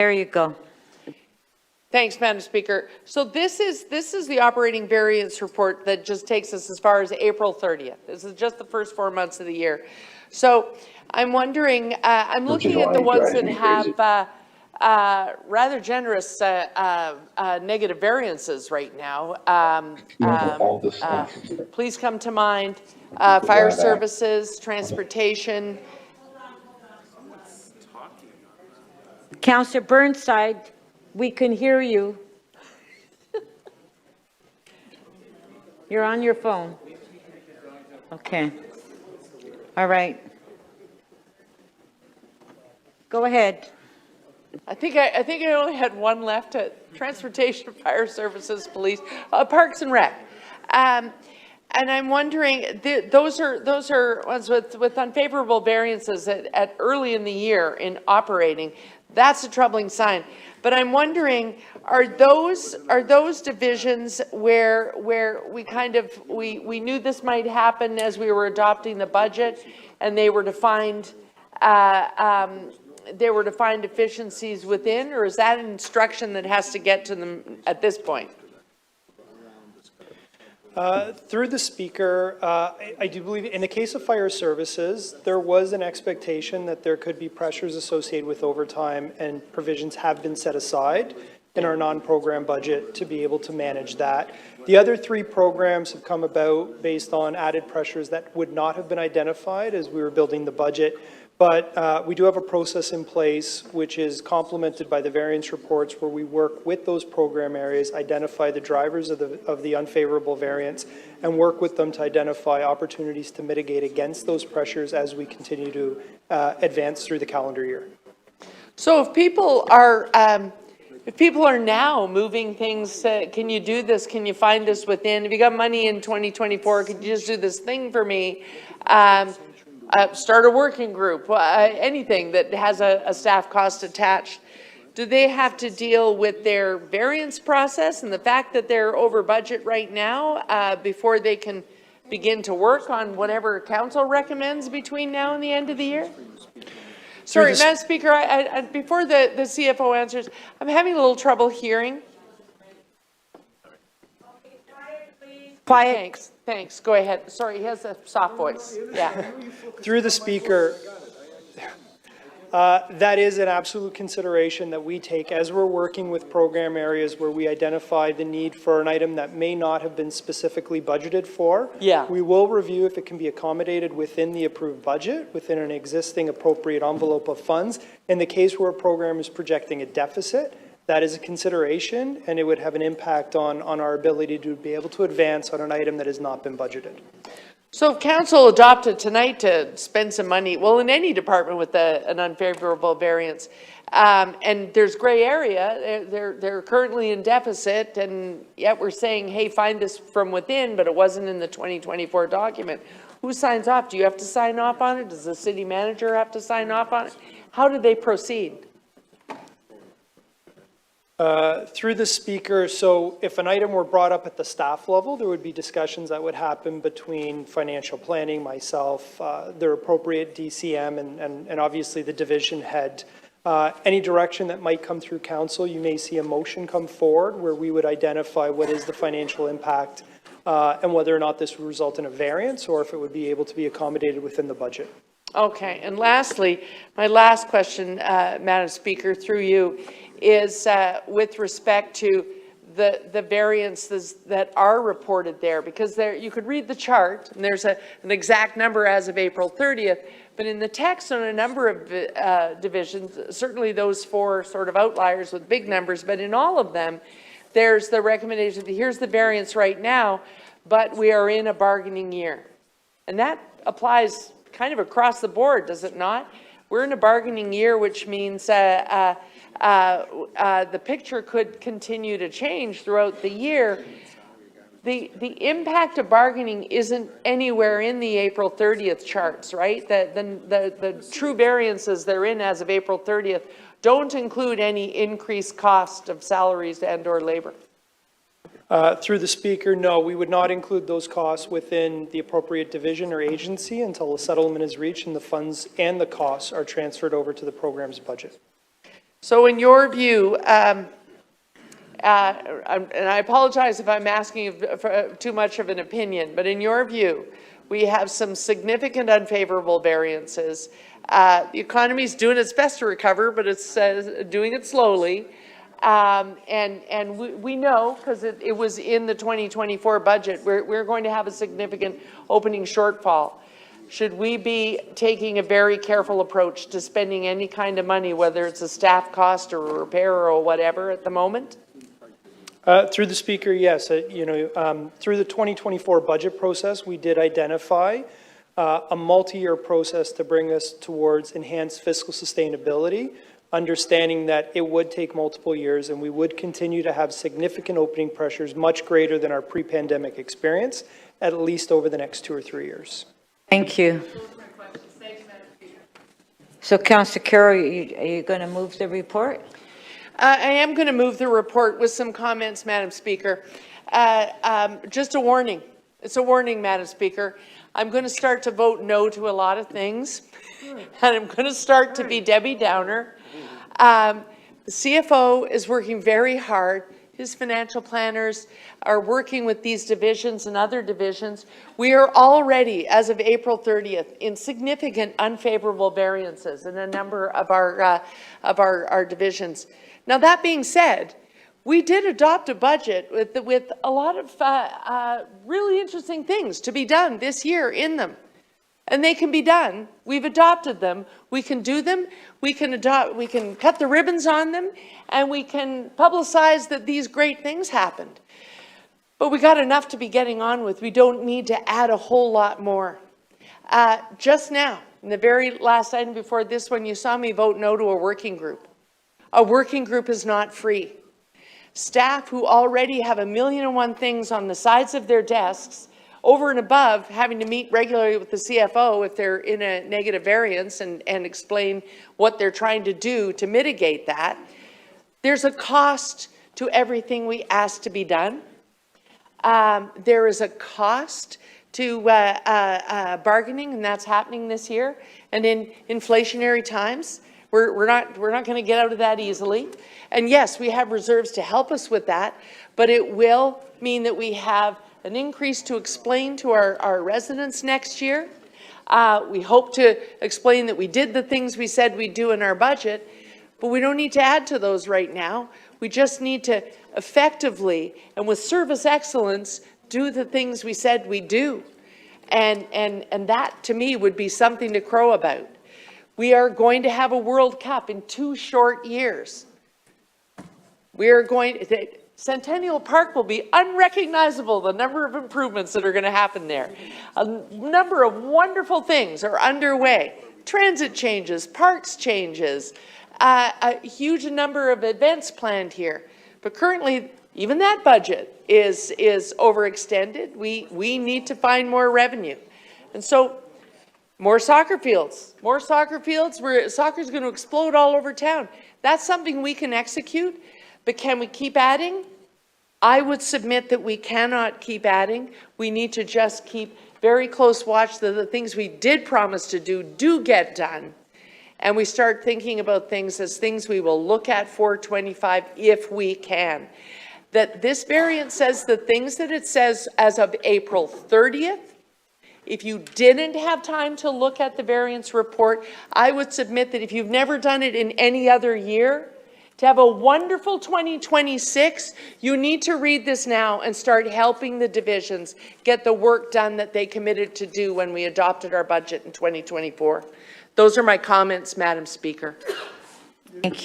There you go. Thanks, Madam Speaker. So this is the operating variance report that just takes us as far as April 30th. This is just the first 4 months of the year. So I'm wondering, I'm looking at the ones that have rather generous negative variances right now. Please come to mind, fire services, transportation. Councillor Burnside, we can hear you. You're on your phone. Okay. All right. Go ahead. I think I only had one left at transportation, fire services, police, parks and rec. And I'm wondering, those are ones with unfavorable variances at early in the year in operating. That's a troubling sign. But I'm wondering, are those divisions where we kind of we knew this might happen as we were adopting the budget, and they were to find efficiencies within, or is that an instruction that has to get to them at this point? Through the Speaker, I do believe in the case of fire services, there was an expectation that there could be pressures associated with overtime, and provisions have been set aside in our non-program budget to be able to manage that. The other three programs have come about based on added pressures that would not have been identified as we were building the budget. But we do have a process in place which is complemented by the variance reports, where we work with those program areas, identify the drivers of the unfavorable variance, and work with them to identify opportunities to mitigate against those pressures as we continue to advance through the calendar year. So if people are now moving things, can you do this? Can you find this within? If you got money in 2024, could you just do this thing for me? Start a working group, anything that has a staff cost attached. Do they have to deal with their variance process and the fact that they're over budget right now before they can begin to work on whatever council recommends between now and the end of the year? Sorry, Madam Speaker, before the CFO answers, I'm having a little trouble hearing. Quiet. Thanks. Go ahead. Sorry, he has a soft voice. Yeah. Through the Speaker, that is an absolute consideration that we take as we're working with program areas where we identify the need for an item that may not have been specifically budgeted for. Yeah. We will review if it can be accommodated within the approved budget, within an existing appropriate envelope of funds. In the case where a program is projecting a deficit, that is a consideration, and it would have an impact on our ability to be able to advance on an item that has not been budgeted. So if council adopted tonight to spend some money, well, in any department with an unfavorable variance, and there's gray area, they're currently in deficit, and yet we're saying, hey, find this from within, but it wasn't in the 2024 document. Who signs off? Do you have to sign off on it? Does the city manager have to sign off on it? How do they proceed? Through the Speaker, so if an item were brought up at the staff level, there would be discussions that would happen between financial planning, myself, their appropriate DCM, and obviously the division head. Any direction that might come through council, you may see a motion come forward where we would identify what is the financial impact and whether or not this would result in a variance or if it would be able to be accommodated within the budget. Okay, and lastly, my last question, Madam Speaker, through you, is with respect to the variances that are reported there, because there you could read the chart and there's an exact number as of April 30th, but in the text on a number of divisions, certainly those four sort of outliers with big numbers, but in all of them, there's the recommendation that here's the variance right now, but we are in a bargaining year. And that applies kind of across the board, does it not? We're in a bargaining year, which means the picture could continue to change throughout the year. The impact of bargaining isn't anywhere in the April 30th charts, right? The true variances they're in as of April 30th don't include any increased cost of salaries and or labor. Through the Speaker, no, we would not include those costs within the appropriate division or agency until a settlement is reached and the funds and the costs are transferred over to the program's budget. So in your view, and I apologize if I'm asking for too much of an opinion, but in your view, we have some significant unfavorable variances. The economy is doing its best to recover, but it's doing it slowly. And we know, because it was in the 2024 budget, we're going to have a significant opening shortfall. Should we be taking a very careful approach to spending any kind of money, whether it's a staff cost or a repair or whatever at the moment? Through the Speaker, yes. Through the 2024 budget process, we did identify a multi-year process to bring us towards enhanced fiscal sustainability, understanding that it would take multiple years and we would continue to have significant opening pressures, much greater than our pre-pandemic experience, at least over the next 2 or 3 years. Thank you. So, Councillor Carroll, are you going to move the report? I am going to move the report with some comments, Madam Speaker. Just a warning. It's a warning, Madam Speaker. I'm going to start to vote no to a lot of things, and I'm going to start to be Debbie Downer. The CFO is working very hard. His financial planners are working with these divisions and other divisions. We are already, as of April 30th, in significant unfavorable variances in a number of our divisions. Now, that being said, we did adopt a budget with a lot of really interesting things to be done this year in them. And they can be done. We've adopted them. We can do them. We can cut the ribbons on them, and we can publicize that these great things happened. But we got enough to be getting on with. We don't need to add a whole lot more. Just now, in the very last item before this one, you saw me vote no to a working group. A working group is not free. Staff who already have 1,000,001 things on the sides of their desks, over and above having to meet regularly with the CFO if they're in a negative variance and explain what they're trying to do to mitigate that. There's a cost to everything we ask to be done. There is a cost to bargaining, and that's happening this year. And in inflationary times, we're not going to get out of that easily. And yes, we have reserves to help us with that, but it will mean that we have an increase to explain to our residents next year. We hope to explain that we did the things we said we'd do in our budget, but we don't need to add to those right now. We just need to effectively and with service excellence do the things we said we'd do. And that, to me, would be something to crow about. We are going to have a World Cup in 2 short years. Centennial Park will be unrecognizable, the number of improvements that are going to happen there. A number of wonderful things are underway. Transit changes, parks changes, a huge number of events planned here. But currently, even that budget is overextended. We need to find more revenue. And so, more soccer fields, where soccer is going to explode all over town. That's something we can execute. But can we keep adding? I would submit that we cannot keep adding. We need to just keep very close watch that the things we did promise to do get done. And we start thinking about things as things we will look at for 25 if we can. That this variant says the things that it says as of April 30th. If you didn't have time to look at the variance report, I would submit that if you've never done it in any other year, to have a wonderful 2026, you need to read this now and start helping the divisions get the work done that they committed to do when we adopted our budget in 2024. Those are my comments, Madam Speaker. Thank you.